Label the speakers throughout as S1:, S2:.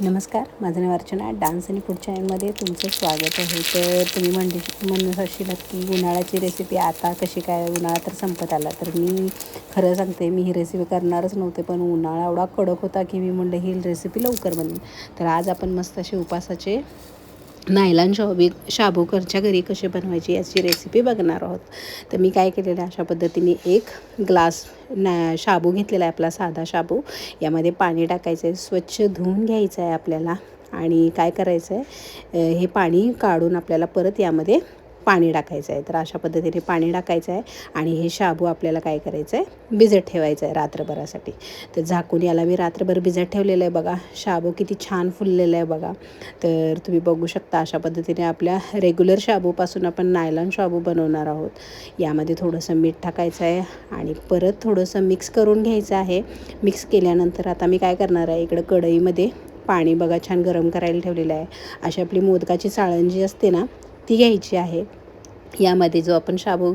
S1: नमस्कार, माझं नाव अर्चना. डान्स आणि फूड चॅनलमध्ये तुमचं स्वागत आहे. तर तुम्ही म्हणत असशील की उन्हाळ्याची रेसिपी आता कशी काय, उन्हाळा तर संपत आला. तर मी खरं सांगते, मी ही रेसिपी करणारच नव्हते, पण उन्हाळा एवढा कडक होता की मी म्हणलं ही रेसिपी लवकर बनवेन. तर आज आपण मस्त असे उपासाचे नायलॉन शाबू घरच्या घरी कसे बनवायची याची रेसिपी बघणार आहोत. तर मी काय केलेलं आहे, अशा पद्धतीने एक ग्लास शाबू घेतलेला आहे, आपला साधा शाबू. यामध्ये पाणी टाकायचं आहे, स्वच्छ धुवून घ्यायचं आहे आपल्याला. आणि काय करायचं आहे, हे पाणी काढून आपल्याला परत यामध्ये पाणी टाकायचं आहे. तर अशा पद्धतीने पाणी टाकायचं आहे आणि हे शाबू आपल्याला काय करायचं आहे, भिजत ठेवायचं आहे रात्रभरासाठी. तर झाकून याला मी रात्रभर भिजत ठेवलेलं आहे. बघा शाबू किती छान फुललेलं आहे बघा. तर तुम्ही बघू शकता, अशा पद्धतीने आपल्या रेग्युलर शाबूपासून आपण नायलॉन शाबू बनवणार आहोत. यामध्ये थोडंसं मीठ टाकायचं आहे आणि परत थोडंसं मिक्स करून घ्यायचं आहे. मिक्स केल्यानंतर आता मी काय करणार आहे, इकडं कढईमध्ये पाणी बघा छान गरम करायला ठेवलेलं आहे. अशी आपली मोदकाची चाळण जी असते ना, ती घ्यायची आहे. यामध्ये जो आपण शाबू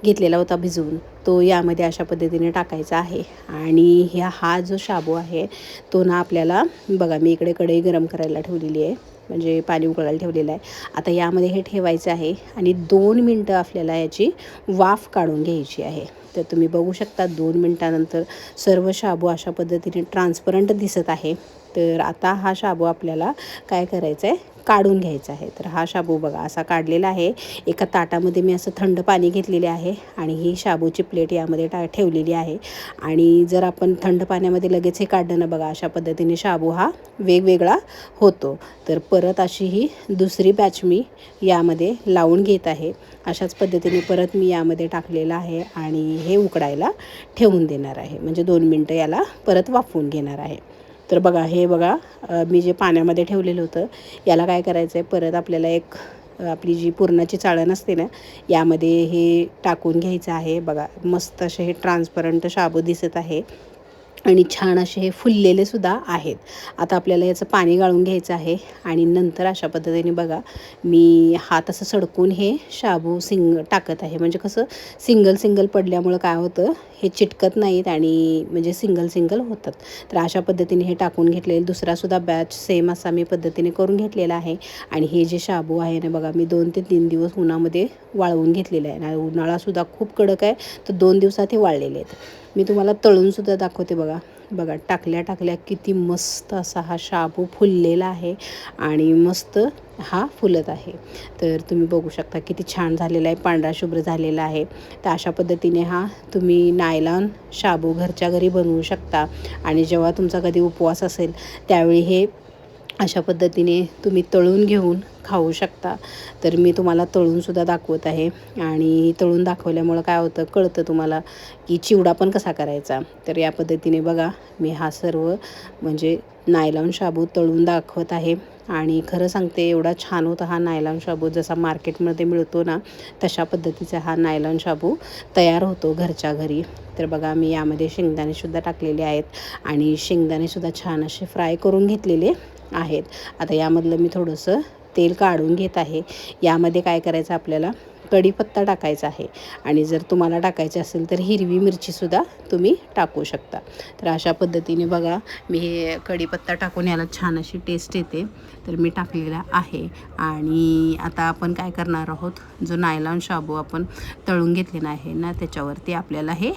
S1: घेतलेला होता भिजवून, तो यामध्ये अशा पद्धतीने टाकायचा आहे. आणि हा जो शाबू आहे तो ना आपल्याला बघा, मी इकडे कढई गरम करायला ठेवलेली आहे, म्हणजे पाणी उकळायला ठेवलेलं आहे. आता यामध्ये हे ठेवायचं आहे आणि 2 मिनटं आपल्याला याची वाफ काढून घ्यायची आहे. तर तुम्ही बघू शकता 2 मिनटानंतर सर्व शाबू अशा पद्धतीने ट्रान्सपरंट दिसत आहे. तर आता हा शाबू आपल्याला काय करायचं आहे, काढून घ्यायचा आहे. तर हा शाबू बघा असा काढलेला आहे. एका ताटामध्ये मी असं थंड पाणी घेतलेले आहे आणि ही शाबूची प्लेट यामध्ये ठेवलेली आहे. आणि जर आपण थंड पाण्यामध्ये लगेच हे काढलं ना बघा, अशा पद्धतीने शाबू हा वेगवेगळा होतो. तर परत अशी ही दुसरी बॅच मी यामध्ये लावून घेत आहे. अशाच पद्धतीने परत मी यामध्ये टाकलेलं आहे आणि हे उकडायला ठेवून देणार आहे, म्हणजे 2 मिनटं याला परत वाफवून घेणार आहे. तर बघा, हे बघा मी जे पाण्यामध्ये ठेवलेलं होतं याला काय करायचं आहे, परत आपल्याला एक आपली जी पुरणाची चाळण असते ना, यामध्ये हे टाकून घ्यायचं आहे. बघा मस्त असे हे ट्रान्सपरंट शाबू दिसत आहे आणि छान असे हे फुललेले सुद्धा आहेत. आता आपल्याला याचं पाणी गाळून घ्यायचं आहे आणि नंतर अशा पद्धतीने बघा मी हात असं सडकून हे शाबू टाकत आहे. म्हणजे कसं सिंगल पडल्यामुळं काय होतं, हे चिटकत नाहीत आणि म्हणजे सिंगल होतात. तर अशा पद्धतीने हे टाकून घेतलेलं, दुसरासुद्धा बॅच सेम असा मी पद्धतीने करून घेतलेला आहे. आणि हे जे शाबू आहे ना बघा, मी 2 ते 3 दिवस उन्हामध्ये वाळवून घेतलेलं आहे. आणि उन्हाळासुद्धा खूप कडक आहे, तर 2 दिवसात हे वाळलेले आहेत. मी तुम्हाला तळूनसुद्धा दाखवते. बघा टाकल्या किती मस्त असा हा शाबू फुललेला आहे आणि मस्त हा फुलत आहे. तर तुम्ही बघू शकता किती छान झालेला आहे, पांढरा शुभ्र झालेला आहे. तर अशा पद्धतीने हा तुम्ही नायलॉन शाबू घरच्या घरी बनवू शकता. आणि जेव्हा तुमचा कधी उपवास असेल त्यावेळी हे अशा पद्धतीने तुम्ही तळून घेऊन खाऊ शकता. तर मी तुम्हाला तळूनसुद्धा दाखवत आहे आणि तळून दाखवल्यामुळं काय होतं, कळतं तुम्हाला की चिवडा पण कसा करायचा. तर या पद्धतीने बघा मी हा सर्व म्हणजे नायलॉन शाबू तळून दाखवत आहे. आणि खरं सांगते, एवढा छान होता हा नायलॉन शाबू, जसा मार्केटमध्ये मिळतो ना तशा पद्धतीचा हा नायलॉन शाबू तयार होतो घरच्या घरी. तर बघा मी यामध्ये शेंगदाणेसुद्धा टाकलेले आहेत आणि शेंगदाणेसुद्धा छान असे फ्राय करून घेतलेले आहेत. आता यामधलं मी थोडंसं तेल काढून घेत आहे. यामध्ये काय करायचं, आपल्याला कढीपत्ता टाकायचा आहे आणि जर तुम्हाला टाकायचे असेल तर हिरवी मिरचीसुद्धा तुम्ही टाकू शकता. तर अशा पद्धतीने बघा मी हे कढीपत्ता टाकून याला छान अशी टेस्ट येते, तर मी टाकलेला आहे. आणि आता आपण काय करणार आहोत, जो नायलॉन शाबू आपण तळून घेतलेला आहे ना, त्याच्यावरती आपल्याला हे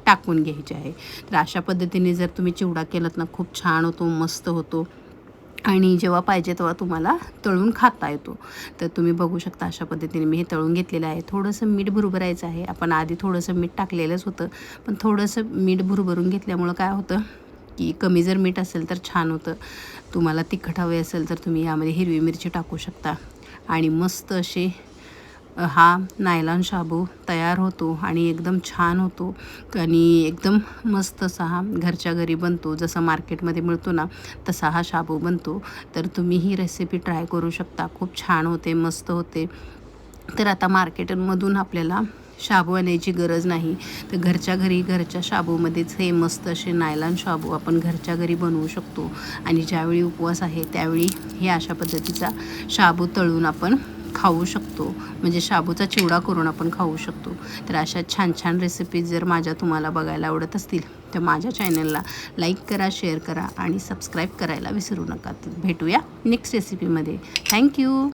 S1: टाकून घ्यायचे आहे. तर अशा पद्धतीने जर तुम्ही चिवडा केलात ना, खूप छान होतो, मस्त होतो आणि जेव्हा पाहिजे तेव्हा तुम्हाला तळून खाता येतो. तर तुम्ही बघू शकता अशा पद्धतीने मी हे तळून घेतलेलं आहे. थोडंसं मीठ भुरभरायचं आहे. आपण आधी थोडंसं मीठ टाकलेलंच होतं, पण थोडंसं मीठ भुरभरून घेतल्यामुळं काय होतं की कमी जर मीठ असेल तर छान होतं. तुम्हाला तिखट हवे असेल तर तुम्ही यामध्ये हिरवी मिरची टाकू शकता. आणि मस्त असे हा नायलॉन शाबू तयार होतो आणि एकदम छान होतो आणि एकदम मस्त असा हा घरच्या घरी बनतो. जसं मार्केटमध्ये मिळतो ना तसा हा शाबू बनतो. तर तुम्ही ही रेसिपी ट्राय करू शकता, खूप छान होते, मस्त होते. तर आता मार्केटमधून आपल्याला शाबू आणायची गरज नाही, तर घरच्या घरी घरच्या शाबूमध्येच हे मस्त असे नायलॉन शाबू आपण घरच्या घरी बनवू शकतो. आणि ज्यावेळी उपवास आहे त्यावेळी हे अशा पद्धतीचा शाबू तळून आपण खाऊ शकतो, म्हणजे शाबूचा चिवडा करून आपण खाऊ शकतो. तर अशा छान छान रेसिपीज जर माझ्या तुम्हाला बघायला आवडत असतील तर माझ्या चॅनलला लाईक करा, शेअर करा आणि सबस्क्राईब करायला विसरू नका. भेटूया नेक्स्ट रेसिपीमध्ये. थँक्यू.